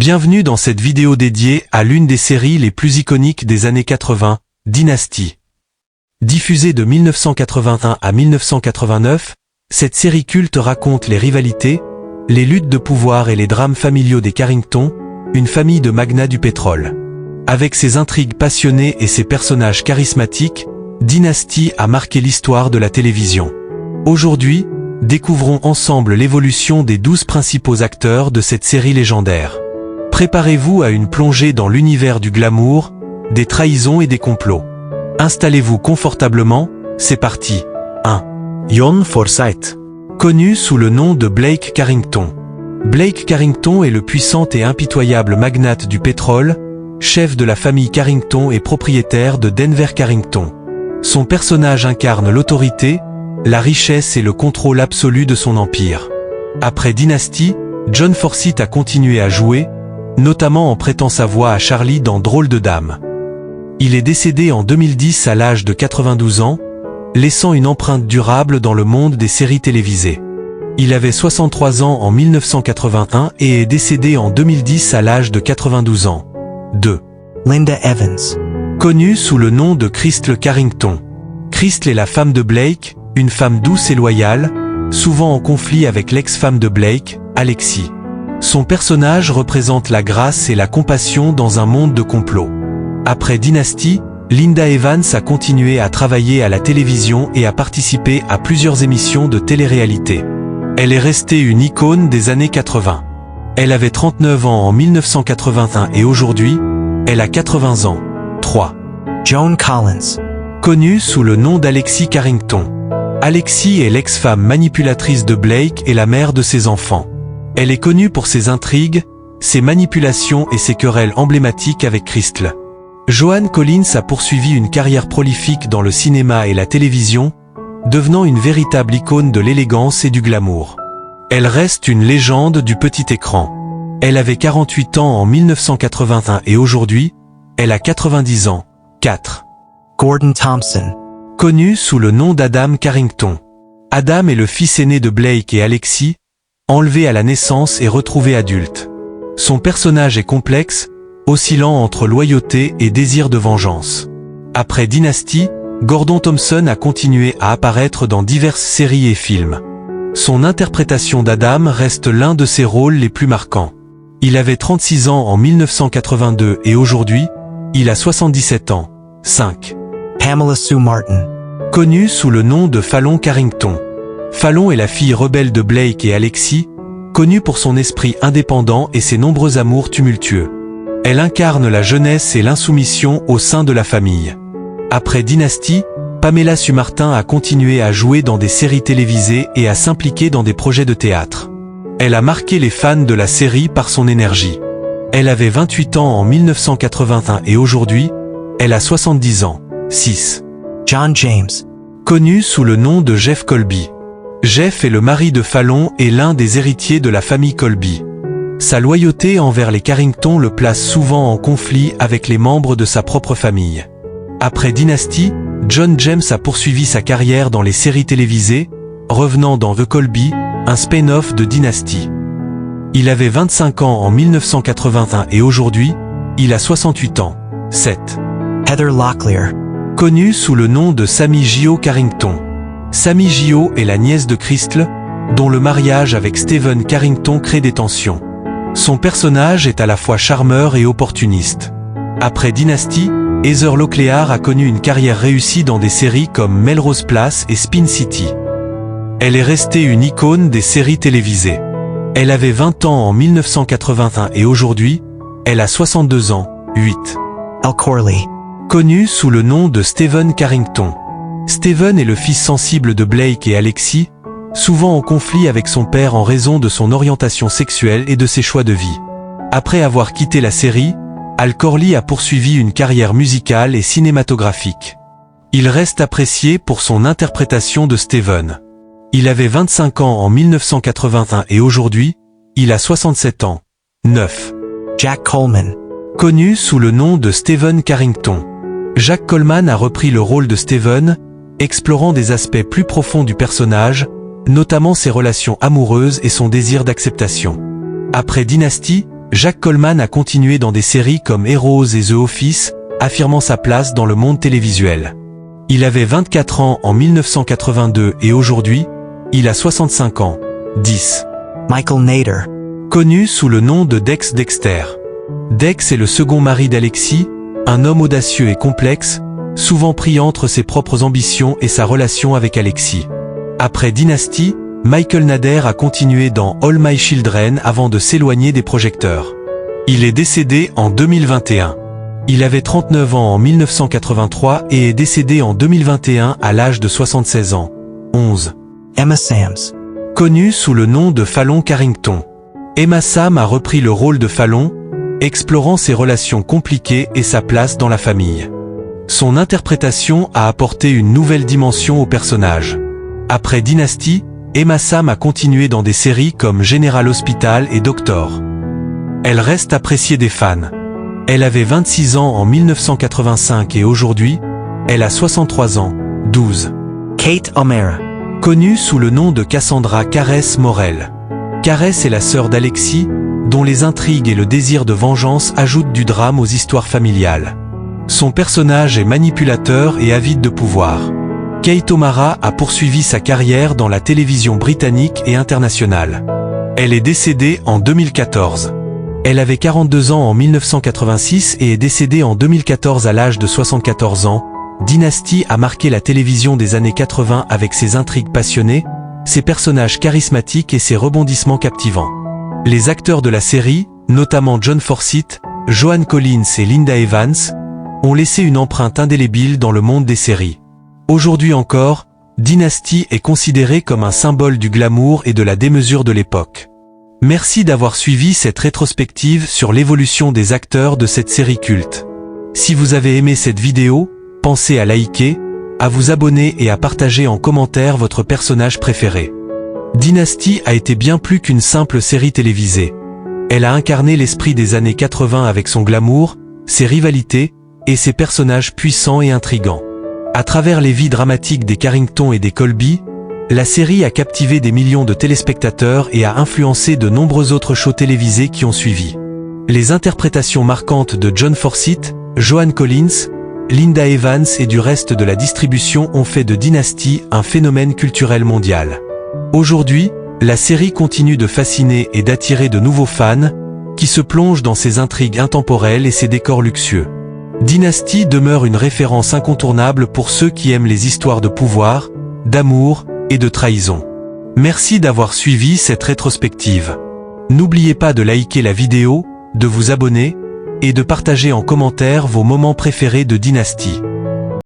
Bienvenue dans cette vidéo dédiée à l'une des séries les plus iconiques des années 80, Dynasty. Diffusée de 1981 à 1989, cette série culte raconte les rivalités, les luttes de pouvoir et les drames familiaux des Carrington, une famille de magnats du pétrole. Avec ses intrigues passionnées et ses personnages charismatiques, Dynasty a marqué l'histoire de la télévision. Aujourd'hui, découvrons ensemble l'évolution des 12 principaux acteurs de cette série légendaire. Préparez-vous à une plongée dans l'univers du glamour, des trahisons et des complots. Installez-vous confortablement, c'est parti. 1. John Forsythe. Connu sous le nom de Blake Carrington. Blake Carrington est le puissant et impitoyable magnate du pétrole, chef de la famille Carrington et propriétaire de Denver Carrington. Son personnage incarne l'autorité, la richesse et le contrôle absolu de son empire. Après Dynasty, John Forsythe a continué à jouer, notamment en prêtant sa voix à Charlie dans Drôle de Dame. Il est décédé en 2010 à l'âge de 92 ans, laissant une empreinte durable dans le monde des séries télévisées. Il avait 63 ans en 1981 et est décédé en 2010 à l'âge de 92 ans. 2. Linda Evans. Connue sous le nom de Crystal Carrington. Crystal est la femme de Blake, une femme douce et loyale, souvent en conflit avec l'ex-femme de Blake, Alexis. Son personnage représente la grâce et la compassion dans un monde de complots. Après Dynasty, Linda Evans a continué à travailler à la télévision et a participé à plusieurs émissions de télé-réalité. Elle est restée une icône des années 80. Elle avait 39 ans en 1981 et aujourd'hui, elle a 80 ans. 3. Joan Collins. Connue sous le nom d'Alexis Carrington. Alexis est l'ex-femme manipulatrice de Blake et la mère de ses enfants. Elle est connue pour ses intrigues, ses manipulations et ses querelles emblématiques avec Crystal. Joan Collins a poursuivi une carrière prolifique dans le cinéma et la télévision, devenant une véritable icône de l'élégance et du glamour. Elle reste une légende du petit écran. Elle avait 48 ans en 1981 et aujourd'hui, elle a 90 ans. 4. Gordon Thompson. Connu sous le nom d'Adam Carrington. Adam est le fils aîné de Blake et Alexis, enlevé à la naissance et retrouvé adulte. Son personnage est complexe, oscillant entre loyauté et désir de vengeance. Après Dynasty, Gordon Thompson a continué à apparaître dans diverses séries et films. Son interprétation d'Adam reste l'un de ses rôles les plus marquants. Il avait 36 ans en 1982 et aujourd'hui, il a 77 ans. 5. Pamela Sue Martin. Connue sous le nom de Fallon Carrington. Fallon est la fille rebelle de Blake et Alexis, connue pour son esprit indépendant et ses nombreux amours tumultueux. Elle incarne la jeunesse et l'insoumission au sein de la famille. Après Dynasty, Pamela Sue Martin a continué à jouer dans des séries télévisées et à s'impliquer dans des projets de théâtre. Elle a marqué les fans de la série par son énergie. Elle avait 28 ans en 1981 et aujourd'hui, elle a 70 ans. 6. John James. Connu sous le nom de Jeff Colby. Jeff est le mari de Fallon et l'un des héritiers de la famille Colby. Sa loyauté envers les Carrington le place souvent en conflit avec les membres de sa propre famille. Après Dynasty, John James a poursuivi sa carrière dans les séries télévisées, revenant dans The Colby, un spin-off de Dynasty. Il avait 25 ans en 1981 et aujourd'hui, il a 68 ans. 7. Heather Locklear. Connue sous le nom de Sammy Gio Carrington. Sammy Gio est la nièce de Crystal, dont le mariage avec Stephen Carrington crée des tensions. Son personnage est à la fois charmeur et opportuniste. Après Dynasty, Heather Locklear a connu une carrière réussie dans des séries comme Melrose Place et Spin City. Elle est restée une icône des séries télévisées. Elle avait 20 ans en 1981 et aujourd'hui, elle a 62 ans. 8. Al Corley. Connu sous le nom de Stephen Carrington. Stephen est le fils sensible de Blake et Alexis, souvent en conflit avec son père en raison de son orientation sexuelle et de ses choix de vie. Après avoir quitté la série, Al Corley a poursuivi une carrière musicale et cinématographique. Il reste apprécié pour son interprétation de Stephen. Il avait 25 ans en 1981 et aujourd'hui, il a 67 ans. 9. Jack Coleman. Connu sous le nom de Stephen Carrington. Jack Coleman a repris le rôle de Stephen, explorant des aspects plus profonds du personnage, notamment ses relations amoureuses et son désir d'acceptation. Après Dynasty, Jack Coleman a continué dans des séries comme Heroes et The Office, affirmant sa place dans le monde télévisuel. Il avait 24 ans en 1982 et aujourd'hui, il a 65 ans. 10. Michael Nader. Connu sous le nom de Dex Dexter. Dex est le second mari d'Alexis, un homme audacieux et complexe, souvent pris entre ses propres ambitions et sa relation avec Alexis. Après Dynasty, Michael Nader a continué dans All My Children avant de s'éloigner des projecteurs. Il est décédé en 2021. Il avait 39 ans en 1983 et est décédé en 2021 à l'âge de 76 ans. 11. Emma Samms. Connue sous le nom de Fallon Carrington. Emma Samms a repris le rôle de Fallon, explorant ses relations compliquées et sa place dans la famille. Son interprétation a apporté une nouvelle dimension au personnage. Après Dynasty, Emma Samms a continué dans des séries comme General Hospital et Doctor. Elle reste appréciée des fans. Elle avait 26 ans en 1985 et aujourd'hui, elle a 63 ans. 12. Kate O'Mara. Connue sous le nom de Cassandra Caress Morel. Caress est la sœur d'Alexis, dont les intrigues et le désir de vengeance ajoutent du drame aux histoires familiales. Son personnage est manipulateur et avide de pouvoir. Kate O'Mara a poursuivi sa carrière dans la télévision britannique et internationale. Elle est décédée en 2014. Elle avait 42 ans en 1986 et est décédée en 2014 à l'âge de 74 ans. Dynasty a marqué la télévision des années 80 avec ses intrigues passionnées, ses personnages charismatiques et ses rebondissements captivants. Les acteurs de la série, notamment John Forsythe, Joan Collins et Linda Evans, ont laissé une empreinte indélébile dans le monde des séries. Aujourd'hui encore, Dynasty est considéré comme un symbole du glamour et de la démesure de l'époque. Merci d'avoir suivi cette rétrospective sur l'évolution des acteurs de cette série culte. Si vous avez aimé cette vidéo, pensez à liker, à vous abonner et à partager en commentaire votre personnage préféré. Dynasty a été bien plus qu'une simple série télévisée. Elle a incarné l'esprit des années 80 avec son glamour, ses rivalités et ses personnages puissants et intrigants. À travers les vies dramatiques des Carrington et des Colby, la série a captivé des millions de téléspectateurs et a influencé de nombreux autres shows télévisés qui ont suivi. Les interprétations marquantes de John Forsythe, Joan Collins, Linda Evans et du reste de la distribution ont fait de Dynasty un phénomène culturel mondial. Aujourd'hui, la série continue de fasciner et d'attirer de nouveaux fans, qui se plongent dans ses intrigues intemporelles et ses décors luxueux. Dynasty demeure une référence incontournable pour ceux qui aiment les histoires de pouvoir, d'amour et de trahison. Merci d'avoir suivi cette rétrospective. N'oubliez pas de liker la vidéo, de vous abonner, et de partager en commentaire vos moments préférés de Dynasty.